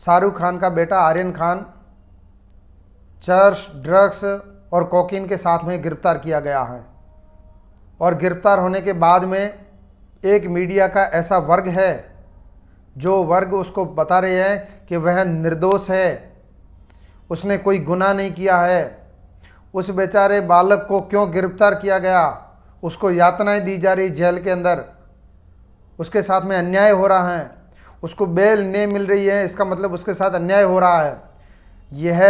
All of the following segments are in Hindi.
शाहरुख खान का बेटा आर्यन खान चर्स, ड्रग्स और कोकीन के साथ में गिरफ्तार किया गया है। और गिरफ्तार होने के बाद में एक मीडिया का ऐसा वर्ग है जो वर्ग उसको बता रहे हैं कि वह निर्दोष है, उसने कोई गुनाह नहीं किया है। उस बेचारे बालक को क्यों गिरफ्तार किया गया, उसको यातनाएं दी जा रही जेल के अंदर, उसके साथ में अन्याय हो रहा है, उसको बेल नहीं मिल रही है, इसका मतलब उसके साथ अन्याय हो रहा है। यह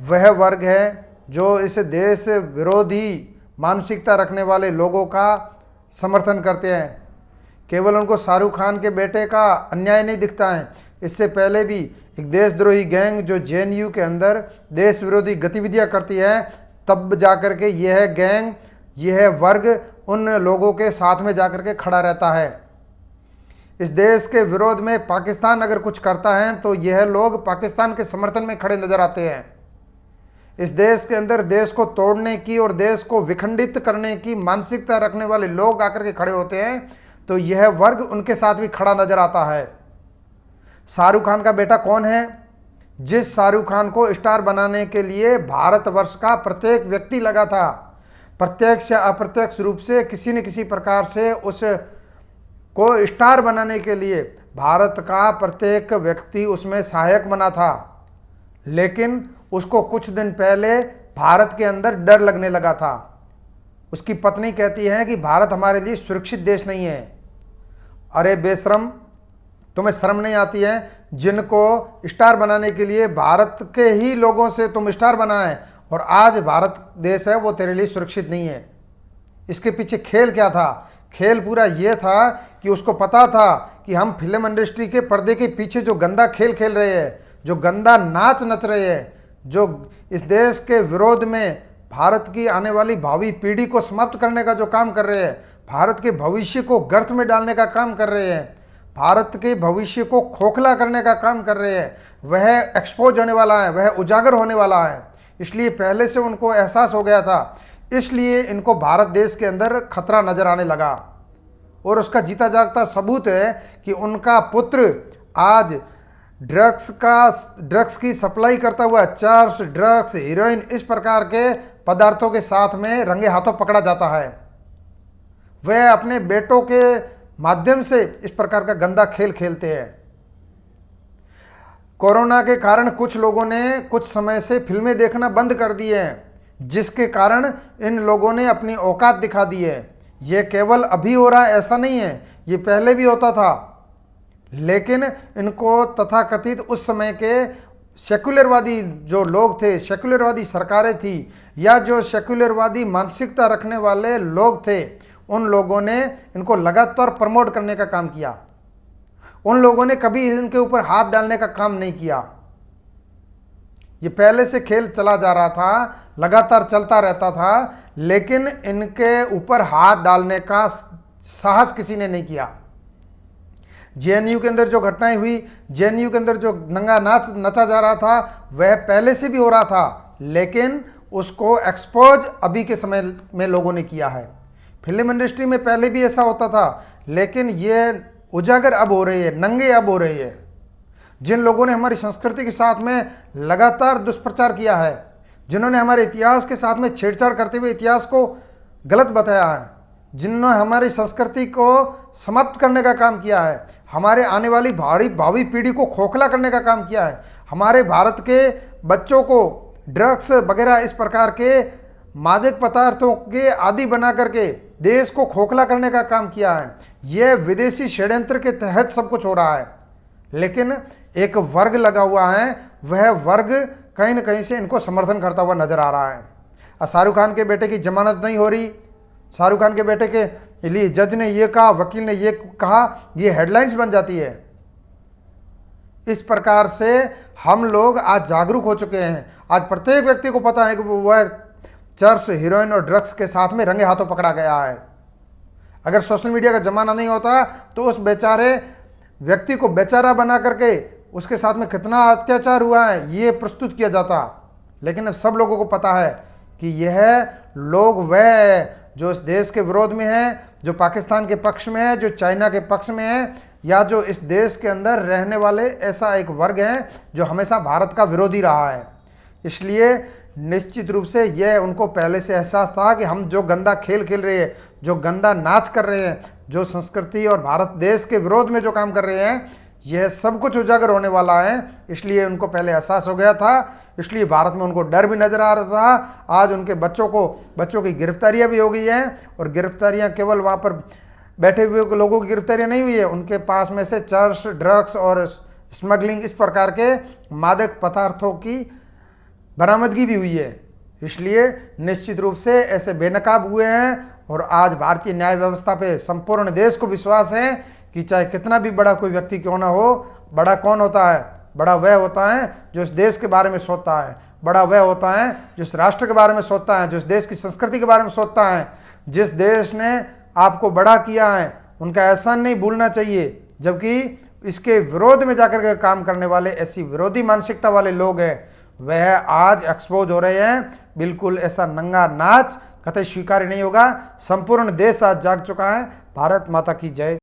वह वर्ग है जो इस देश विरोधी मानसिकता रखने वाले लोगों का समर्थन करते हैं। केवल उनको शाहरुख खान के बेटे का अन्याय नहीं दिखता है, इससे पहले भी एक देशद्रोही गैंग जो जेएनयू के अंदर देश विरोधी गतिविधियां करती है, तब जाकर के यह गैंग, यह वर्ग उन लोगों के साथ में जाकर के खड़ा रहता है। इस देश के विरोध में पाकिस्तान अगर कुछ करता है तो यह लोग पाकिस्तान के समर्थन में खड़े नजर आते हैं। इस देश के अंदर देश को तोड़ने की और देश को विखंडित करने की मानसिकता रखने वाले लोग आकर के खड़े होते हैं तो यह वर्ग उनके साथ भी खड़ा नजर आता है। शाहरुख खान का बेटा कौन है? जिस शाहरुख खान को स्टार बनाने के लिए भारतवर्ष का प्रत्येक व्यक्ति लगा था, प्रत्यक्ष या अप्रत्यक्ष रूप से किसी न किसी प्रकार से उस को स्टार बनाने के लिए भारत का प्रत्येक व्यक्ति उसमें सहायक बना था। लेकिन उसको कुछ दिन पहले भारत के अंदर डर लगने लगा था। उसकी पत्नी कहती है कि भारत हमारे लिए सुरक्षित देश नहीं है। अरे बेशरम, तुम्हें शर्म नहीं आती है? जिनको स्टार बनाने के लिए भारत के ही लोगों से तुम स्टार बनाए और आज भारत देश है वो तेरे लिए सुरक्षित नहीं है। इसके पीछे खेल क्या था? खेल पूरा ये था कि उसको पता था कि हम फिल्म इंडस्ट्री के पर्दे के पीछे जो गंदा खेल खेल रहे हैं, जो गंदा नाच नच रहे हैं, जो इस देश के विरोध में भारत की आने वाली भावी पीढ़ी को समाप्त करने का जो काम कर रहे हैं, भारत के भविष्य को गर्त में डालने का काम कर रहे हैं, भारत के भविष्य को खोखला करने का काम कर रहे हैं, वह एक्सपोज होने वाला है, वह उजागर होने वाला है। इसलिए पहले से उनको एहसास हो गया था, इसलिए इनको भारत देश के अंदर खतरा नजर आने लगा। और उसका जीता जागता सबूत है कि उनका पुत्र आज ड्रग्स की सप्लाई करता हुआ, चर्स, ड्रग्स, हीरोइन, इस प्रकार के पदार्थों के साथ में रंगे हाथों पकड़ा जाता है। वह अपने बेटों के माध्यम से इस प्रकार का गंदा खेल खेलते हैं। कोरोना के कारण कुछ लोगों ने कुछ समय से फिल्में देखना बंद कर दी है, जिसके कारण इन लोगों ने अपनी औकात दिखा दी है। ये केवल अभी हो रहा है ऐसा नहीं है, ये पहले भी होता था। लेकिन इनको तथाकथित उस समय के सेक्युलरवादी जो लोग थे, सेक्युलरवादी सरकारें थी, या जो सेक्युलरवादी मानसिकता रखने वाले लोग थे, उन लोगों ने इनको लगातार प्रमोट करने का काम किया। उन लोगों ने कभी इनके ऊपर हाथ डालने का काम नहीं किया। ये पहले से खेल चला जा रहा था, लगातार चलता रहता था, लेकिन इनके ऊपर हाथ डालने का साहस किसी ने नहीं किया। जेएनयू के अंदर जो घटनाएं हुई, जेएनयू के अंदर जो नंगा नाच नचा जा रहा था, वह पहले से भी हो रहा था, लेकिन उसको एक्सपोज अभी के समय में लोगों ने किया है। फिल्म इंडस्ट्री में पहले भी ऐसा होता था, लेकिन ये उजागर अब हो रही है, नंगे अब हो रही है। जिन लोगों ने हमारी संस्कृति के साथ में लगातार दुष्प्रचार किया है, जिन्होंने हमारे इतिहास के साथ में छेड़छाड़ करते हुए इतिहास को गलत बताया है, जिन्होंने हमारी संस्कृति को समाप्त करने का काम किया है, हमारे आने वाली भावी पीढ़ी को खोखला करने का काम किया है, हमारे भारत के बच्चों को ड्रग्स वगैरह इस प्रकार के मादक पदार्थों के आदि बना करके देश को खोखला करने का काम किया है। यह विदेशी षड्यंत्र के तहत सब कुछ हो रहा है। लेकिन एक वर्ग लगा हुआ है, वह वर्ग कहीं न कहीं से इनको समर्थन करता हुआ नजर आ रहा है। शाहरुख खान के बेटे की जमानत नहीं हो रही, शाहरुख खान के बेटे के लिए जज ने ये कहा, वकील ने ये कहा, ये हेडलाइंस बन जाती है। इस प्रकार से हम लोग आज जागरूक हो चुके हैं। आज प्रत्येक व्यक्ति को पता है कि वह चर्स, हीरोइन और ड्रग्स के साथ में रंगे हाथों पकड़ा गया है। अगर सोशल मीडिया का जमाना नहीं होता तो उस बेचारे व्यक्ति को बेचारा बना करके उसके साथ में कितना अत्याचार हुआ है ये प्रस्तुत किया जाता। लेकिन अब सब लोगों को पता है कि यह लोग वह जो इस देश के विरोध में है, जो पाकिस्तान के पक्ष में है, जो चाइना के पक्ष में है, या जो इस देश के अंदर रहने वाले ऐसा एक वर्ग है जो हमेशा भारत का विरोधी रहा है। इसलिए निश्चित रूप से यह उनको पहले से एहसास था कि हम जो गंदा खेल खेल रहे हैं, जो गंदा नाच कर रहे हैं, जो संस्कृति और भारत देश के विरोध में जो काम कर रहे हैं, यह सब कुछ उजागर होने वाला है। इसलिए उनको पहले एहसास हो गया था, इसलिए भारत में उनको डर भी नजर आ रहा था। आज उनके बच्चों की गिरफ्तारियां भी हो गई हैं, और गिरफ्तारियां केवल वहाँ पर बैठे हुए लोगों की गिरफ्तारियां नहीं हुई है, उनके पास में से चर्स, ड्रग्स और स्मगलिंग, इस प्रकार के मादक पदार्थों की बरामदगी भी हुई है। इसलिए निश्चित रूप से ऐसे बेनकाब हुए हैं, और आज भारतीय न्याय व्यवस्था पे संपूर्ण देश को विश्वास है कि चाहे कितना भी बड़ा कोई व्यक्ति क्यों ना हो, बड़ा कौन होता है? बड़ा वह होता है जो इस देश के बारे में सोचता है, बड़ा वह होता है जो इस राष्ट्र के बारे में सोचता है, जो इस देश की संस्कृति के बारे में सोचता है। जिस देश ने आपको बड़ा किया है उनका एहसान नहीं भूलना चाहिए, जबकि इसके विरोध में जाकर के काम करने वाले ऐसी विरोधी मानसिकता वाले लोग हैं, वह आज एक्सपोज हो रहे हैं। बिल्कुल ऐसा नंगा नाच कतई स्वीकार्य नहीं होगा। संपूर्ण देश आज जाग चुका है। भारत माता की जय।